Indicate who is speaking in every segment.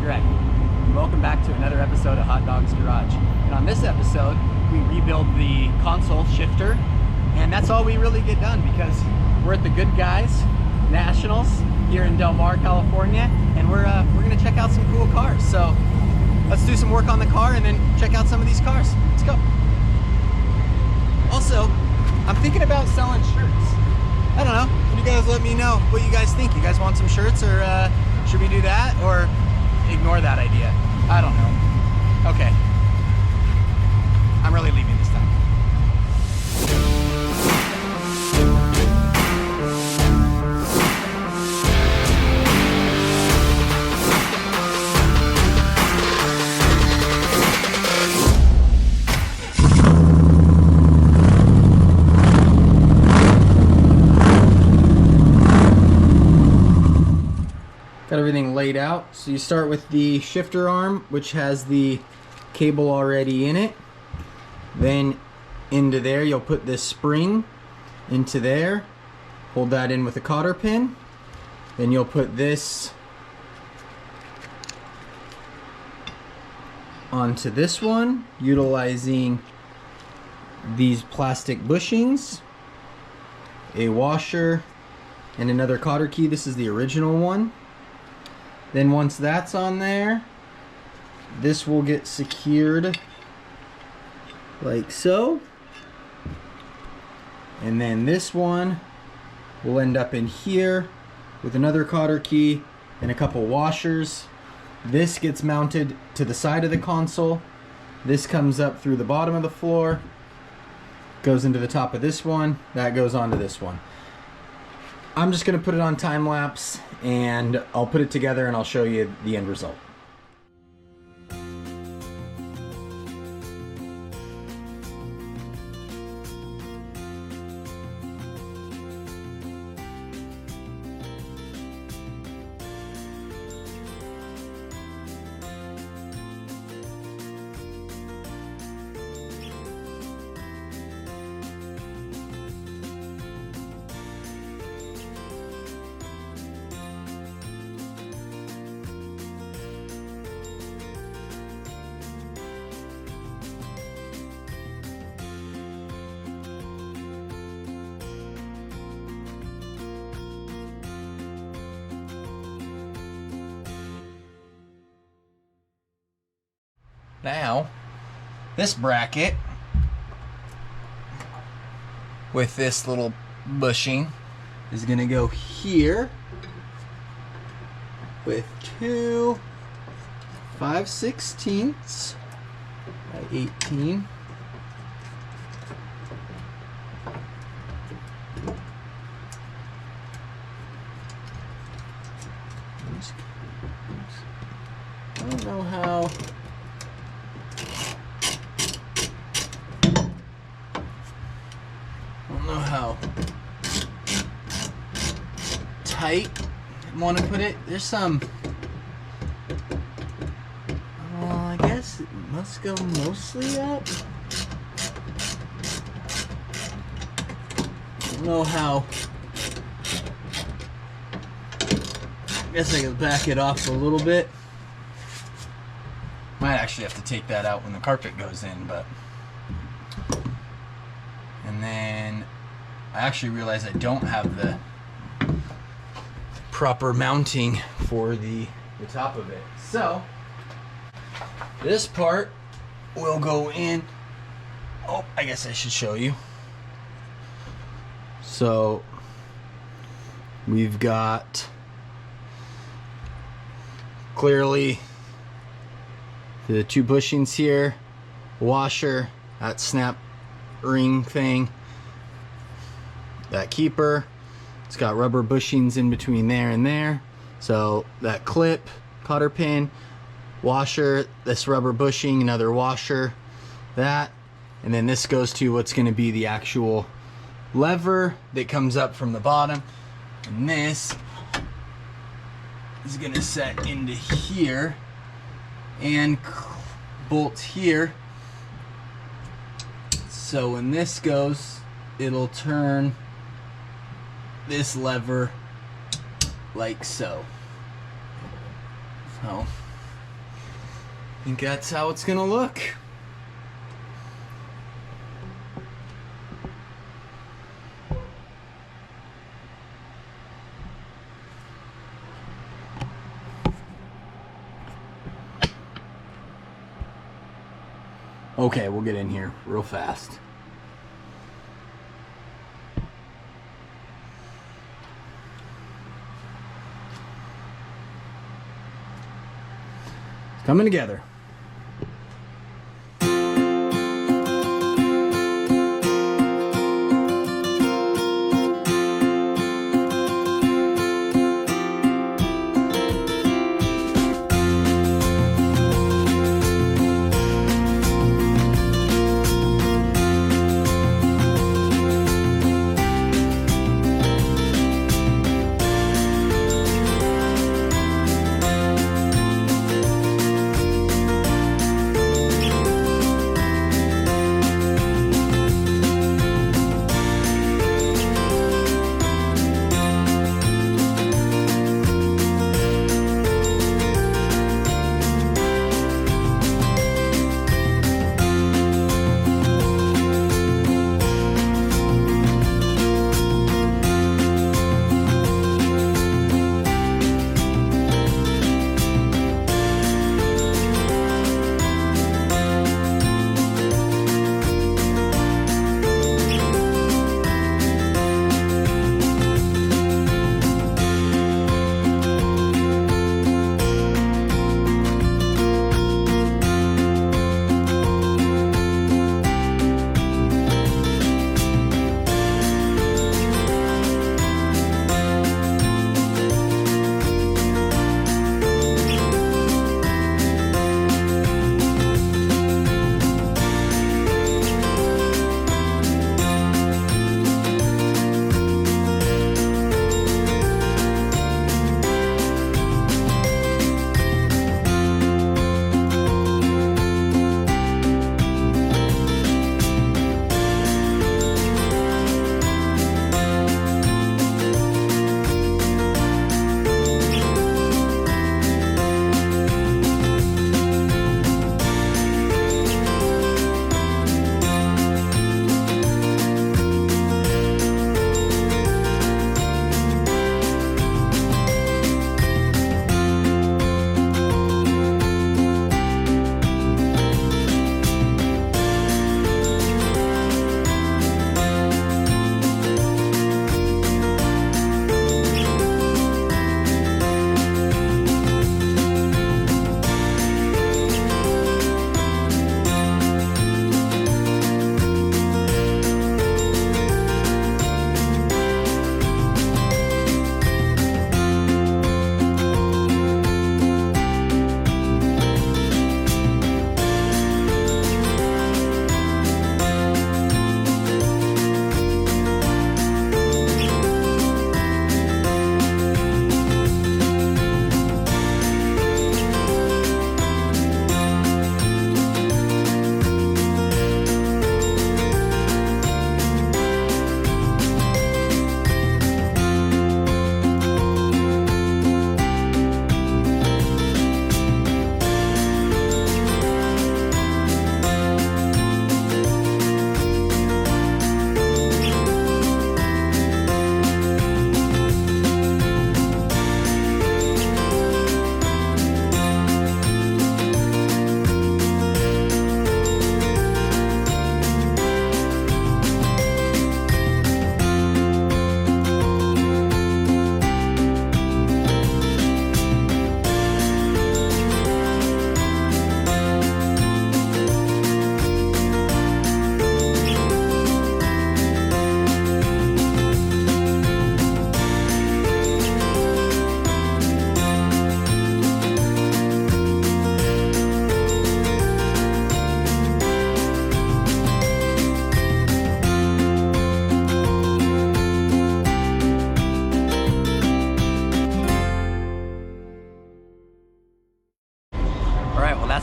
Speaker 1: Greg. Welcome back to another episode of Hot Dogs Garage. And on this episode, we rebuild the console shifter, and that's all we really get done because we're at the Goodguys Nationals here in Del Mar, California, and we're gonna check out some cool cars. So let's do some work on the car and then check out some of these cars. Let's go. Also, I'm thinking about selling shirts. I don't know. You guys let me know what you guys think. You guys want some shirts, or should we do that, or ignore that idea? I don't know. Okay. I'm really leaving this time. Got everything laid out. So you start with the shifter arm, which has the cable already in it. Then into there you'll put this spring into there, hold that in with a cotter pin. Then you'll put this onto this one, utilizing these plastic bushings, a washer, and another cotter key. This is the original one. Then once that's on there, this will get secured like so. And then this one will end up in here with another cotter key and a couple washers. This gets mounted to the side of the console. This comes up through the bottom of the floor, goes into the top of this one, that goes onto this one. I'm just gonna put it on time lapse and I'll put it together and I'll show you the end result. Now, this bracket with this little bushing is gonna go here with two 5/16 by 18. I don't know how. How tight I want to put it. There's some, I guess it must go mostly up. I don't know how. I guess I can back it off a little bit. Might actually have to take that out when the carpet goes in, but. And then I actually realized I don't have the proper mounting for the top of it. So this part will go in. Oh, I guess I should show you. So we've got clearly the two bushings here, washer, that snap ring thing, that keeper. It's got rubber bushings in between there and there. So that clip, cotter pin, washer, this rubber bushing, another washer, that, and then this goes to what's going to be the actual lever that comes up from the bottom, and this is going to set into here and bolt here. So when this goes, it'll turn this lever like so. So I think that's how it's gonna look. Okay, we'll get in here real fast. It's coming together.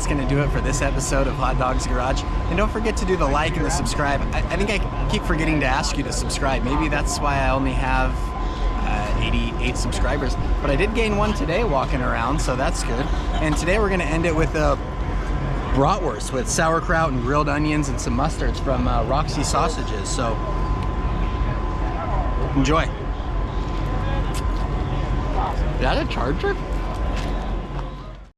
Speaker 2: that's going to do it for this episode of Hot Dogs Garage. And don't forget to do the like and the subscribe. I think I keep forgetting to ask you to subscribe. Maybe that's why I only have 88 subscribers. But I did gain one today walking around, so that's good. And today we're going to end it with a
Speaker 1: bratwurst with sauerkraut and grilled onions and some mustards from Roxy Sausages. So enjoy. Is that a charger?